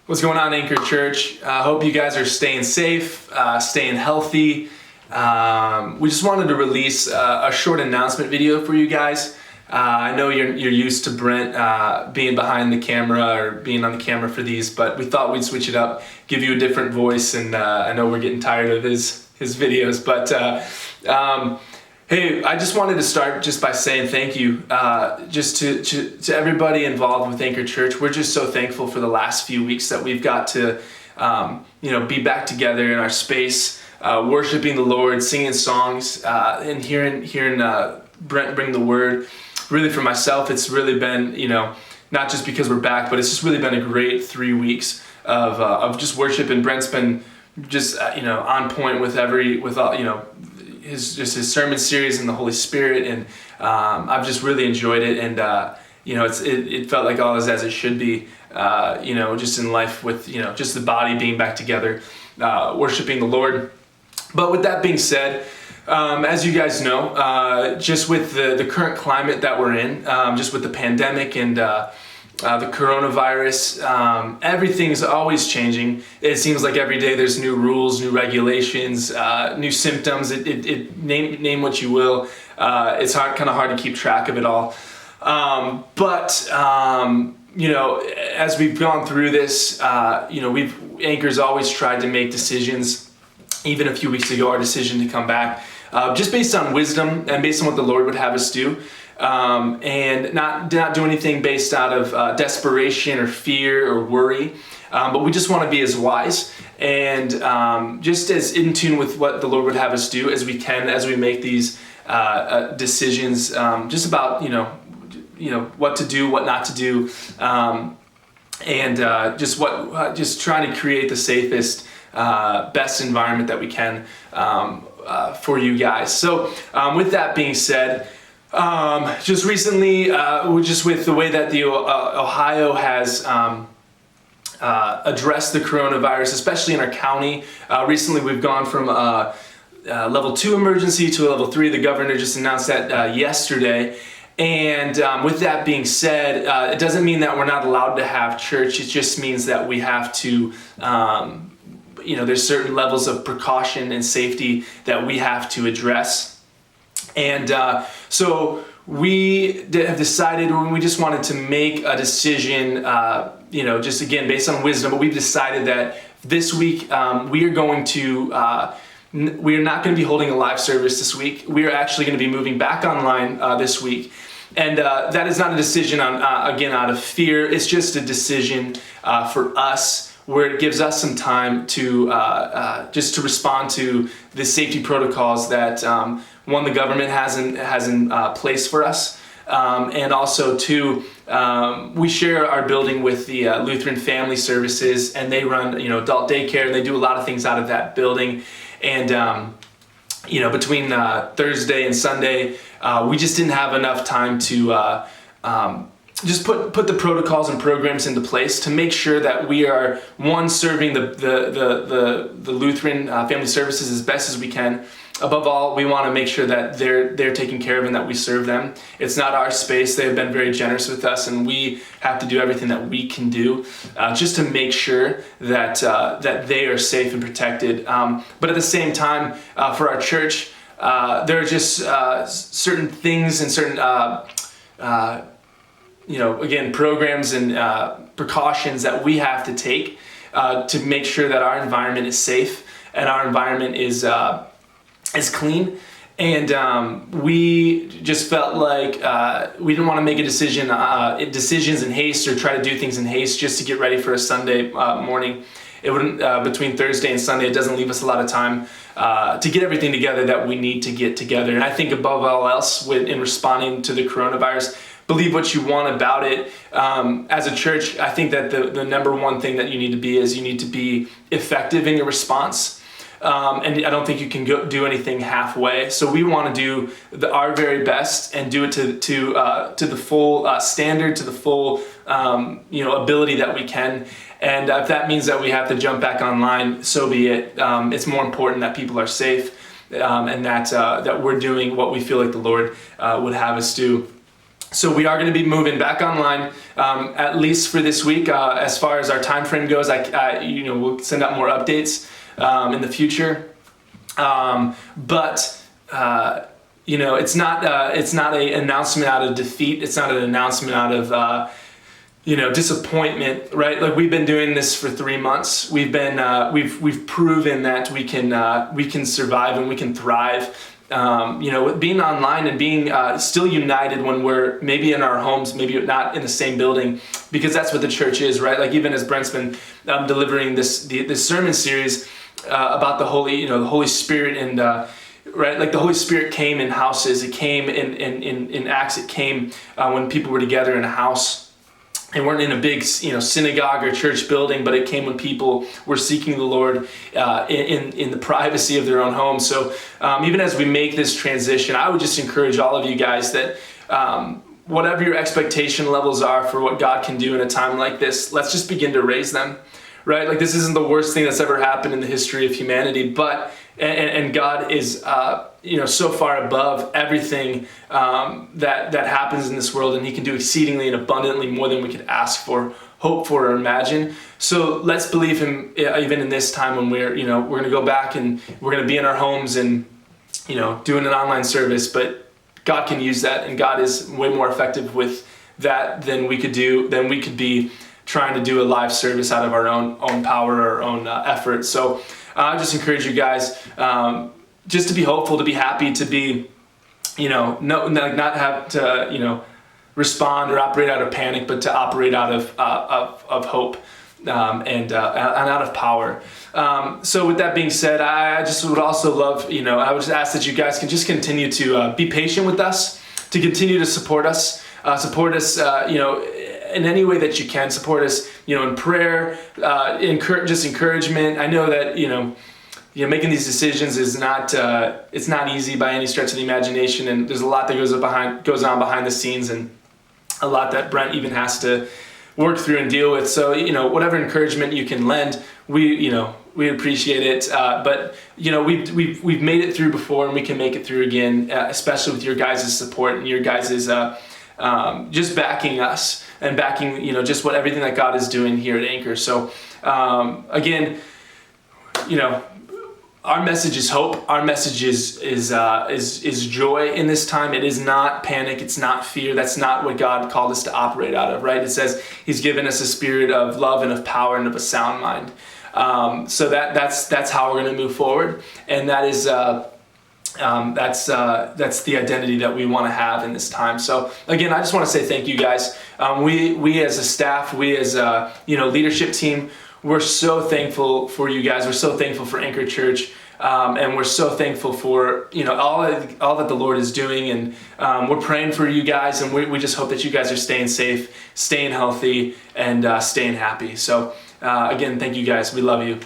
What's going on, Anchor Church? I hope you guys are staying safe, staying healthy. We just wanted to release a short announcement video for you guys. I know you're used to Brent being behind the camera or being on the camera for these, but we thought we'd switch it up, give you a different voice, and I know we're getting tired of his videos, but hey, I just wanted to start just by saying thank you just to everybody involved with Anchor Church. We're just so thankful for the last few weeks that we've got to be back together in our space, worshiping the Lord, singing songs, and hearing Brent bring the word. Really, for myself, it's really been, not just because we're back, but it's just really been a great 3 weeks of just worship. And Brent's been just on point with his sermon series and the Holy Spirit, and I've just really enjoyed it. And it felt like all is as it should be. Just in life with just the body being back together, worshiping the Lord. But with that being said, as you guys know, just with the current climate that we're in, just with the pandemic and the coronavirus, everything's always changing. It seems like every day there's new rules, new regulations, new symptoms. Name what you will. It's kind of hard to keep track of it all. But as we've gone through this, Anchor's always tried to make decisions. Even a few weeks ago, our decision to come back, just based on wisdom and based on what the Lord would have us do, and not do anything based out of desperation or fear or worry, but we just want to be as wise and just as in tune with what the Lord would have us do as we can, as we make these decisions, just about what to do, what not to do, and just trying to create the safest, best environment that we can for you guys. So with that being said, just recently, just with the way that the Ohio has addressed the coronavirus, especially in our county, recently we've gone from level 2 emergency to a level 3. The governor just announced that yesterday. And with that being said, it doesn't mean that we're not allowed to have church. It just means that we have to, there's certain levels of precaution and safety that we have to address. And so we have decided, we just wanted to make a decision, just again, based on wisdom, but we've decided that this week we are going to, we are not going to be holding a live service this week. We are actually going to be moving back online this week. And that is not a decision out of fear. It's just a decision for us, where it gives us some time to just to respond to the safety protocols that the government has in place for us, and also two, we share our building with the Lutheran Family Services, and they run adult daycare, and they do a lot of things out of that building. And between Thursday and Sunday, we just didn't have enough time to just put the protocols and programs into place to make sure that we are, one, serving the Lutheran Family Services as best as we can. Above all, we want to make sure that they're taken care of and that we serve them. It's not our space. They have been very generous with us, and we have to do everything that we can do just to make sure that that they are safe and protected. But at the same time, for our church, there are just certain things and certain programs and precautions that we have to take to make sure that our environment is safe and our environment is clean. And we just felt like we didn't want to make decisions in haste or try to do things in haste just to get ready for a Sunday morning. It wouldn't, between Thursday and Sunday, it doesn't leave us a lot of time to get everything together that we need to get together. And I think above all else, in responding to the coronavirus, believe what you want about it. As a church, I think that the number one thing that you need to be is you need to be effective in your response. And I don't think you can do anything halfway. So we want to do our very best and do it to the full standard, to the full ability that we can. And if that means that we have to jump back online, so be it. It's more important that people are safe and that we're doing what we feel like the Lord would have us do. So we are going to be moving back online, at least for this week. As far as our time frame goes, we'll send out more updates in the future. But it's not an announcement out of defeat. It's not an announcement out of disappointment, right? Like, we've been doing this for 3 months. We've proven that we can survive and we can thrive. Being online and being still united when we're maybe in our homes, maybe not in the same building, because that's what the church is, right? Like, even as Brent's been delivering this sermon series about the Holy Spirit, and right, like the Holy Spirit came in houses. It came in Acts. It came when people were together in a house. And weren't in a big, synagogue or church building, but it came when people were seeking the Lord in the privacy of their own home. So even as we make this transition, I would just encourage all of you guys that whatever your expectation levels are for what God can do in a time like this, let's just begin to raise them, right? Like, this isn't the worst thing that's ever happened in the history of humanity, but and God is so far above everything that happens in this world, and He can do exceedingly and abundantly more than we could ask for, hope for, or imagine. So let's believe Him even in this time when we're going to go back and we're going to be in our homes and doing an online service, but God can use that, and God is way more effective with that than we could be trying to do a live service out of our own power or our own effort. So I just encourage you guys just to be hopeful, to be happy, to be, not have to, respond or operate out of panic, but to operate out of hope and out of power. So with that being said, I just would also love, I would just ask that you guys can just continue to be patient with us, to continue to support us, in any way that you can. Support us, in prayer, encouragement. I know that, making these decisions is not, it's not easy by any stretch of the imagination, and there's a lot that goes on behind the scenes, and a lot that Brent even has to work through and deal with. So, whatever encouragement you can lend, we appreciate it. But we've made it through before, and we can make it through again, especially with your guys' support and your guys' just backing us and backing, just everything that God is doing here at Anchor. So, again, our message is hope. Our message is joy in this time. It is not panic. It's not fear. That's not what God called us to operate out of, right? It says He's given us a spirit of love and of power and of a sound mind. So that's how we're going to move forward, and that is that's the identity that we want to have in this time. So again, I just want to say thank you guys. We as a staff, we as a leadership team, we're so thankful for you guys. We're so thankful for Anchor Church, and we're so thankful for all that the Lord is doing. And we're praying for you guys, and we just hope that you guys are staying safe, staying healthy, and staying happy. So again, thank you guys. We love you.